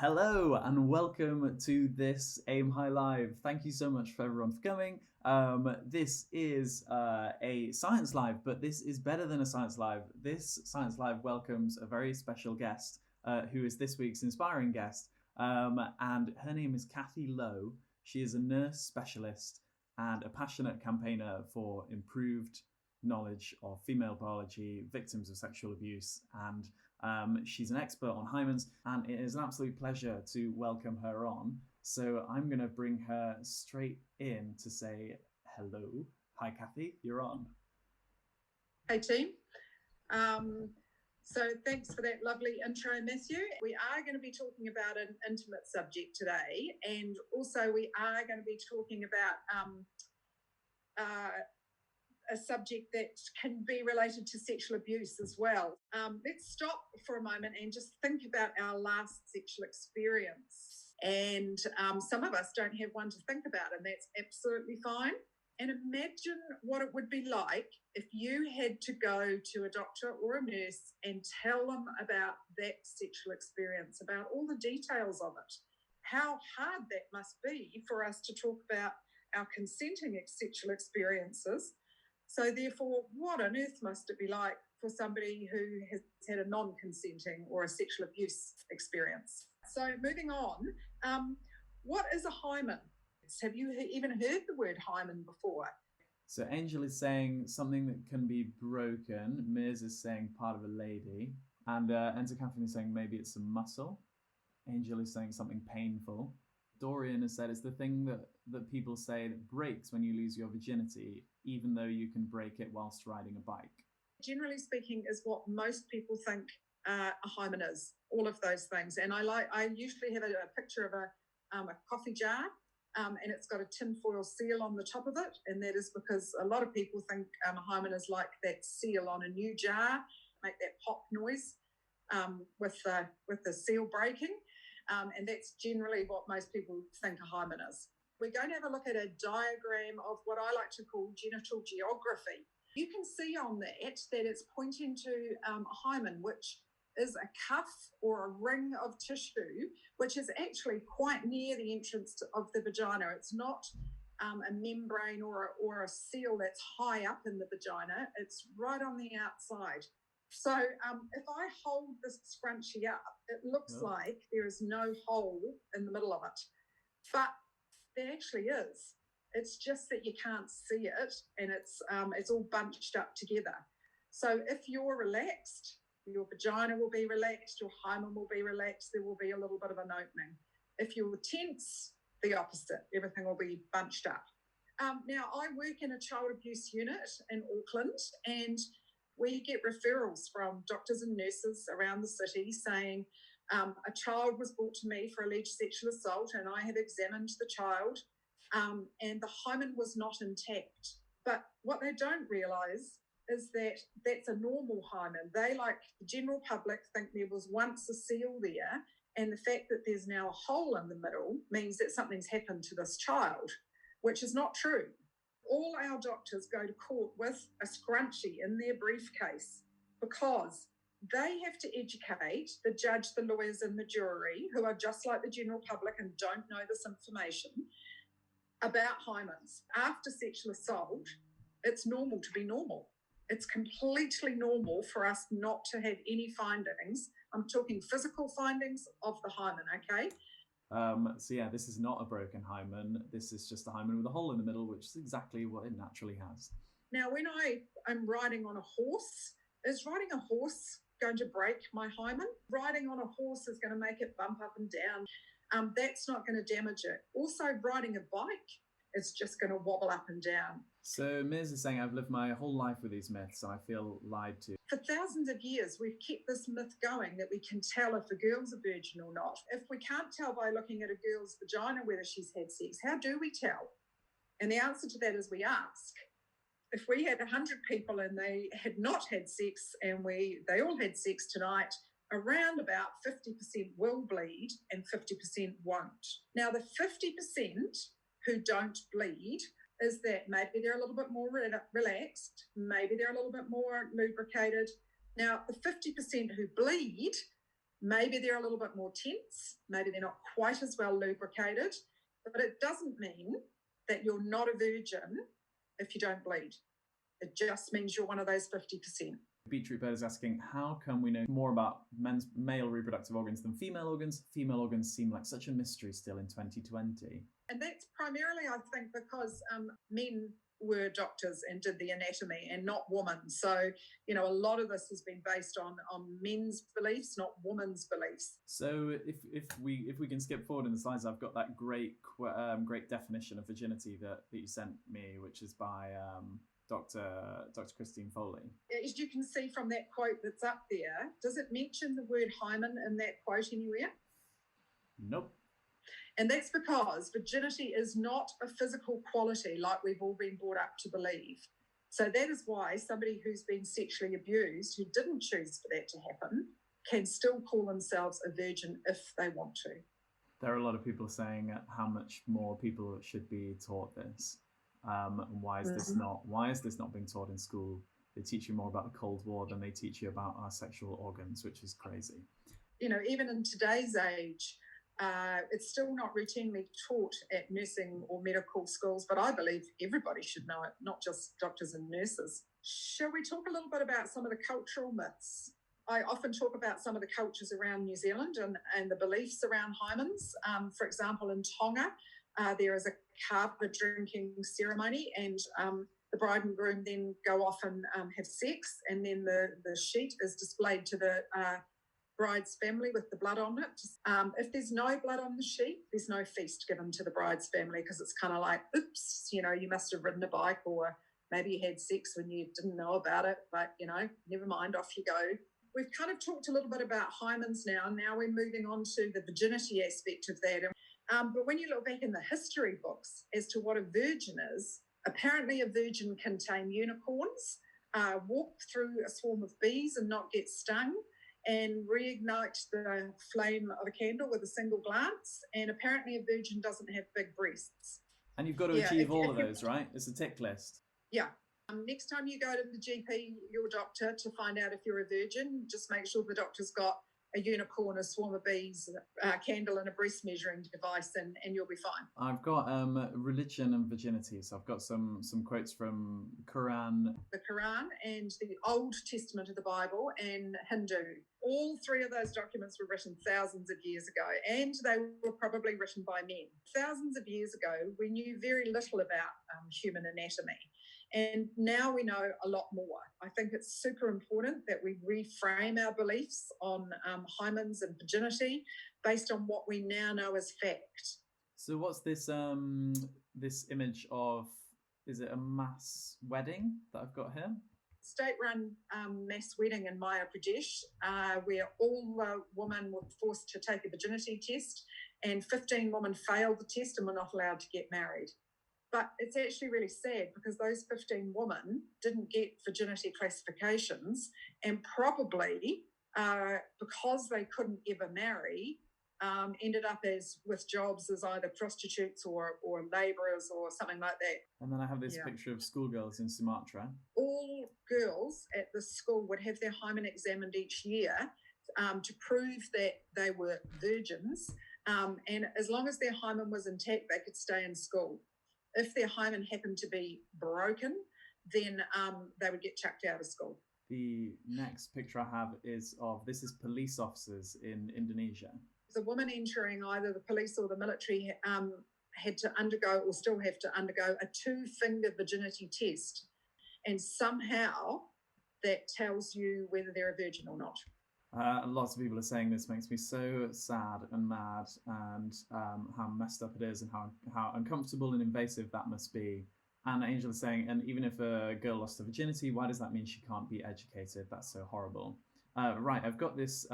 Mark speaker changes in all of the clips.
Speaker 1: Hello and welcome to this AimHi Live. Thank you so much for everyone for coming. This is a Science Live, but this is better than a Science Live. This Science Live welcomes a very special guest who is this week's inspiring guest. And her name is Kathy Lowe. She is a nurse specialist and a passionate campaigner for improved knowledge of female biology, victims of sexual abuse, and she's an expert on hymens, and it is an absolute pleasure to welcome her on. So I'm going to bring her straight in to say hello. Hi, Kathy, you're on.
Speaker 2: Hey, team. So thanks for that lovely intro, Matthew. We are going to be talking about an intimate subject today, and also we are going to be talking about a subject that can be related to sexual abuse as well. Let's stop for a moment and just think about our last sexual experience. And some of us don't have one to think about, and that's absolutely fine. And imagine what it would be like if you had to go to a doctor or a nurse and tell them about that sexual experience, about all the details of it. How hard that must be for us to talk about our consenting sexual experiences. So therefore, what on earth must it be like for somebody who has had a non-consenting or a sexual abuse experience? So moving on, what is a hymen? Have you even heard the word hymen before?
Speaker 1: So Angel is saying something that can be broken. Mirs is saying part of a lady. And Enter Catherine is saying maybe it's a muscle. Angel is saying something painful. Dorian has said it's the thing that people say that breaks when you lose your virginity, even though you can break it whilst riding a bike.
Speaker 2: Generally speaking, is what most people think a hymen is, all of those things. And I usually have a picture of a coffee jar, and it's got a tinfoil seal on the top of it. And that is because a lot of people think a hymen is like that seal on a new jar, make that pop noise with the seal breaking. And that's generally what most people think a hymen is. We're going to have a look at a diagram of what I like to call genital geography. You can see on that it's pointing to a hymen, which is a cuff or a ring of tissue, which is actually quite near the entrance of the vagina. It's not a membrane or a seal that's high up in the vagina. It's right on the outside. So if I hold this scrunchie up, it looks like there is no hole in the middle of it. But there actually is. It's just that you can't see it, and it's all bunched up together. So if you're relaxed, your vagina will be relaxed, your hymen will be relaxed, there will be a little bit of an opening. If you're tense, the opposite. Everything will be bunched up. Now, I work in a child abuse unit in Auckland, and we get referrals from doctors and nurses around the city saying a child was brought to me for alleged sexual assault, and I have examined the child, and the hymen was not intact. But what they don't realise is that that's a normal hymen. They, like the general public, think there was once a seal there, and the fact that there's now a hole in the middle means that something's happened to this child, which is not true. All our doctors go to court with a scrunchie in their briefcase because they have to educate the judge, the lawyers, and the jury, who are just like the general public and don't know this information, about hymens. After sexual assault, it's normal to be normal. It's completely normal for us not to have any findings. I'm talking physical findings of the hymen, okay?
Speaker 1: So yeah, this is not a broken hymen. This is just a hymen with a hole in the middle, which is exactly what it naturally has.
Speaker 2: Now, when I am riding on a horse, is riding a horse going to break my hymen? Riding on a horse is going to make it bump up and down. That's not going to damage it. Also, riding a bike is just going to wobble up and down.
Speaker 1: So Miz is saying, I've lived my whole life with these myths, and I feel lied to.
Speaker 2: For thousands of years, we've kept this myth going that we can tell if a girl's a virgin or not. If we can't tell by looking at a girl's vagina whether she's had sex, how do we tell? And the answer to that is we ask. If we had 100 people and they had not had sex and they all had sex tonight, around about 50% will bleed and 50% won't. Now, the 50% who don't bleed is that maybe they're a little bit more relaxed, maybe they're a little bit more lubricated. Now, the 50% who bleed, Maybe they're a little bit more tense. Maybe they're not quite as well lubricated. But it doesn't mean that you're not a virgin if you don't bleed. It just means you're one of those 50%.
Speaker 1: Beetroot Bird is asking, how can we know more about men's male reproductive organs than female organs? Female organs seem like such a mystery still in 2020.
Speaker 2: And that's primarily, I think, because men were doctors and did the anatomy and not women. So, a lot of this has been based on men's beliefs, not women's beliefs.
Speaker 1: So if we can skip forward in the slides, I've got that great definition of virginity that you sent me, which is by Dr. Christine Foley.
Speaker 2: As you can see from that quote that's up there, does it mention the word hymen in that quote anywhere?
Speaker 1: Nope.
Speaker 2: And that's because virginity is not a physical quality like we've all been brought up to believe. So that is why somebody who's been sexually abused, who didn't choose for that to happen, can still call themselves a virgin if they want to.
Speaker 1: There are a lot of people saying how much more people should be taught this. Why is this not being taught in school? They teach you more about the Cold War than they teach you about our sexual organs, which is crazy.
Speaker 2: Even in today's age, it's still not routinely taught at nursing or medical schools, but I believe everybody should know it, not just doctors and nurses. Shall we talk a little bit about some of the cultural myths? I often talk about some of the cultures around New Zealand and the beliefs around hymens. For example, in Tonga, there is a kapa drinking ceremony, and the bride and groom then go off and have sex, and then the sheet is displayed to the bride's family with the blood on it. If there's no blood on the sheet, there's no feast given to the bride's family, because it's kind of like, oops, you must have ridden a bike, or maybe you had sex when you didn't know about it, but, never mind, off you go. We've kind of talked a little bit about hymens now. Now we're moving on to the virginity aspect of that. But when you look back in the history books as to what a virgin is, apparently a virgin can tame unicorns, walk through a swarm of bees and not get stung, and reignite the flame of a candle with a single glance. And apparently a virgin doesn't have big breasts.
Speaker 1: And you've got to achieve all of those, right? It's a tick list.
Speaker 2: Yeah. Next time you go to the GP, your doctor, to find out if you're a virgin, just make sure the doctor's got a unicorn, a swarm of bees, a candle, and a breast measuring device, and you'll be fine.
Speaker 1: I've got religion and virginity. So I've got some quotes from Quran.
Speaker 2: The Quran and the Old Testament of the Bible and Hindu. All three of those documents were written thousands of years ago, and they were probably written by men. Thousands of years ago, we knew very little about human anatomy. And now we know a lot more. I think it's super important that we reframe our beliefs on hymens and virginity based on what we now know as fact.
Speaker 1: So what's this this image of, is it a mass wedding that I've got here?
Speaker 2: State-run mass wedding in Madhya Pradesh, where all women were forced to take a virginity test, and 15 women failed the test and were not allowed to get married. But it's actually really sad, because those 15 women didn't get virginity classifications, and probably because they couldn't ever marry, ended up with jobs as either prostitutes or labourers or something like that.
Speaker 1: And then I have this picture of schoolgirls in Sumatra.
Speaker 2: All girls at the school would have their hymen examined each year to prove that they were virgins. And as long as their hymen was intact, they could stay in school. If their hymen happened to be broken, then they would get chucked out of school.
Speaker 1: The next picture I have is this is police officers in Indonesia.
Speaker 2: The woman entering either the police or the military had to undergo, or still have to undergo, a 2-finger virginity test. And somehow that tells you whether they're a virgin or not.
Speaker 1: Lots of people are saying this makes me so sad and mad, and how messed up it is, and how uncomfortable and invasive that must be. And Angel is saying, and even if a girl lost her virginity, why does that mean she can't be educated? That's so horrible. Right, I've got this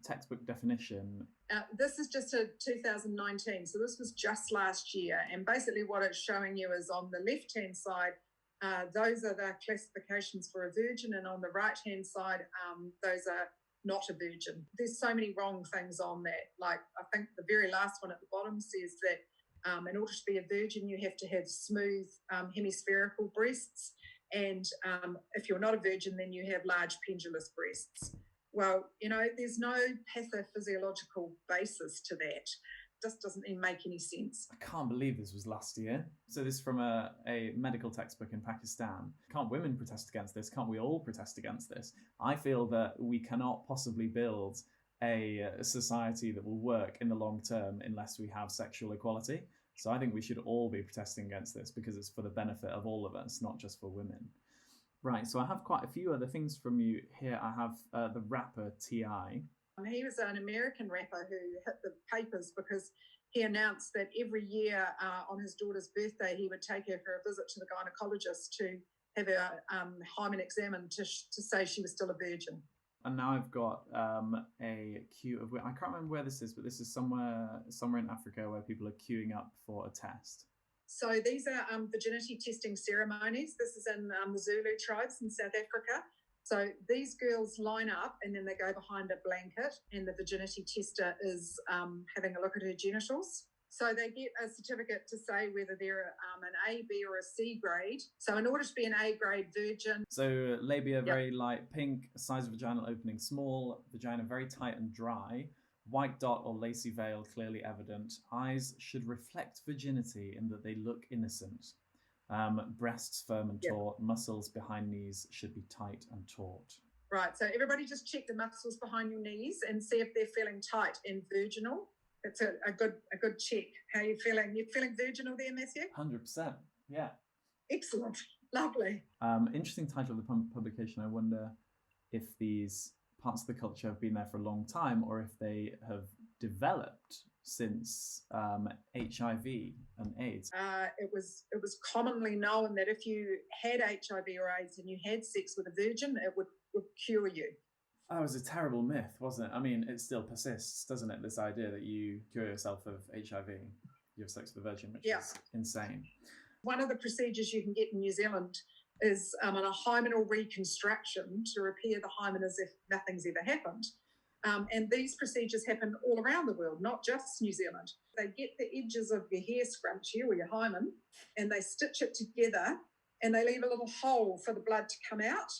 Speaker 1: textbook definition.
Speaker 2: This is just a 2019, so this was just last year. And basically what it's showing you is on the left-hand side, those are the classifications for a virgin, and on the right-hand side, those are not a virgin. There's so many wrong things on that. Like, I think the very last one at the bottom says that in order to be a virgin, you have to have smooth hemispherical breasts. And if you're not a virgin, then you have large pendulous breasts. Well, there's no pathophysiological basis to that. Just doesn't even make any sense.
Speaker 1: I can't believe this was last year. So this is from a medical textbook in Pakistan. Can't women protest against this? Can't we all protest against this? I feel that we cannot possibly build a society that will work in the long term unless we have sexual equality. So I think we should all be protesting against this because it's for the benefit of all of us, not just for women. Right, so I have quite a few other things from you here. I have the rapper T.I.
Speaker 2: He was an American rapper who hit the papers because he announced that every year on his daughter's birthday, he would take her for a visit to the gynecologist to have her hymen examined to say she was still a virgin.
Speaker 1: And now I've got a queue of, I can't remember where this is, but this is somewhere in Africa where people are queuing up for a test.
Speaker 2: So these are virginity testing ceremonies. This is in the Zulu tribes in South Africa. So these girls line up and then they go behind a blanket and the virginity tester is having a look at her genitals. So they get a certificate to say whether they're an A, B or a C grade. So in order to be an A grade virgin.
Speaker 1: So labia very light pink, size of vaginal opening small, vagina very tight and dry, white dot or lacy veil clearly evident. Eyes should reflect virginity in that they look innocent. Breasts firm and taut, muscles behind knees should be tight and taut.
Speaker 2: Right, so everybody just check the muscles behind your knees and see if they're feeling tight and virginal. It's a good check. How are you feeling? You feeling virginal there, Matthew?
Speaker 1: 100%, yeah.
Speaker 2: Excellent, lovely.
Speaker 1: Interesting title of the publication. I wonder if these parts of the culture have been there for a long time or if they have developed since HIV and AIDS.
Speaker 2: It was commonly known that if you had HIV or AIDS and you had sex with a virgin, it would cure you.
Speaker 1: That was a terrible myth, wasn't it? I mean, it still persists, doesn't it? This idea that you cure yourself of HIV, you have sex with a virgin, which is insane. One
Speaker 2: of the procedures you can get in New Zealand is a hymenal reconstruction to repair the hymen as if nothing's ever happened. And these procedures happen all around the world, not just New Zealand. They get the edges of your hair scrunchie or your hymen and they stitch it together and they leave a little hole for the blood to come out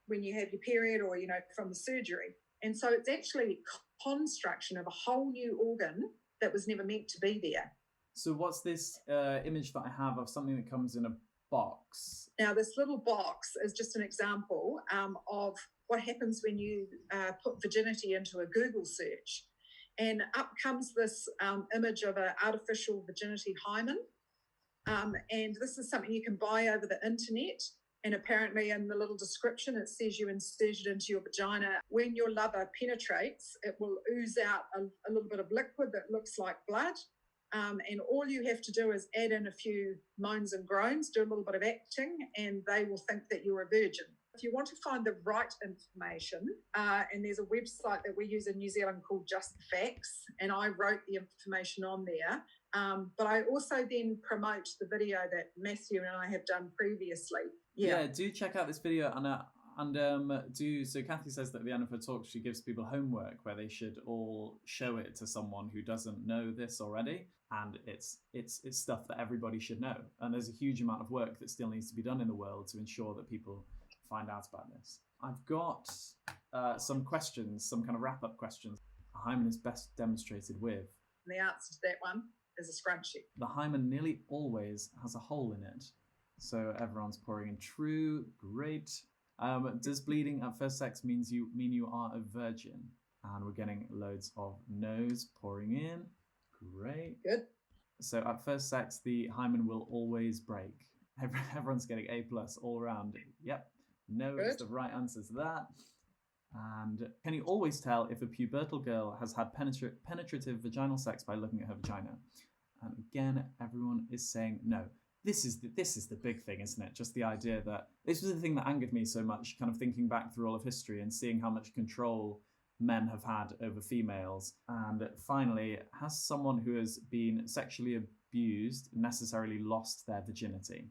Speaker 2: when you have your period or, from the surgery. And so it's actually construction of a whole new organ that was never meant to be there.
Speaker 1: So what's this image that I have of something that comes in a box?
Speaker 2: Now, this little box is just an example of what happens when you put virginity into a Google search. And up comes this image of an artificial virginity hymen. And this is something you can buy over the internet. And apparently in the little description, it says you insert it into your vagina. When your lover penetrates, it will ooze out a little bit of liquid that looks like blood. And all you have to do is add in a few moans and groans, do a little bit of acting, and they will think that you're a virgin. If you want to find the right information, and there's a website that we use in New Zealand called Just Facts, and I wrote the information on there. But I also then promote the video that Matthew and I have done previously.
Speaker 1: Yeah, do check out this video so Kathy says that at the end of her talk she gives people homework where they should all show it to someone who doesn't know this already, and it's stuff that everybody should know, and there's a huge amount of work that still needs to be done in the world to ensure that people find out about this. I've got some questions, some kind of wrap-up questions. A hymen is best demonstrated with.
Speaker 2: The answer to that one is a scrunchie.
Speaker 1: The hymen nearly always has a hole in it. So everyone's pouring in true. Great. Does bleeding at first sex mean you are a virgin? And we're getting loads of no's pouring in. Great.
Speaker 2: Good.
Speaker 1: So at first sex, the hymen will always break. Everyone's getting A+ all around. Yep. No is the right answer to that. And can you always tell if a pubertal girl has had penetrative vaginal sex by looking at her vagina? And again, everyone is saying no. This is the big thing, isn't it? Just the idea that this was the thing that angered me so much, kind of thinking back through all of history and seeing how much control men have had over females. And finally, has someone who has been sexually abused necessarily lost their virginity?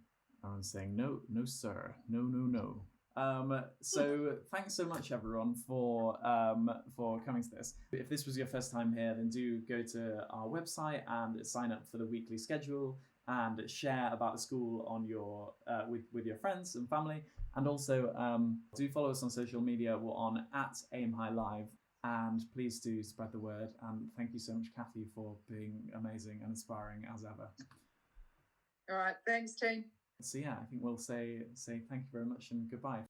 Speaker 1: Everyone's saying no, no, sir, no, no, no. So thanks so much, everyone, for coming to this. If this was your first time here, then do go to our website and sign up for the weekly schedule. and share about the school on your with your friends and family. And also do follow us on social media. We're on @AimHiLive. And please do spread the word. And thank you so much, Kathy, for being amazing and inspiring as ever.
Speaker 2: All right. Thanks, team.
Speaker 1: So yeah, I think we'll say thank you very much and goodbye.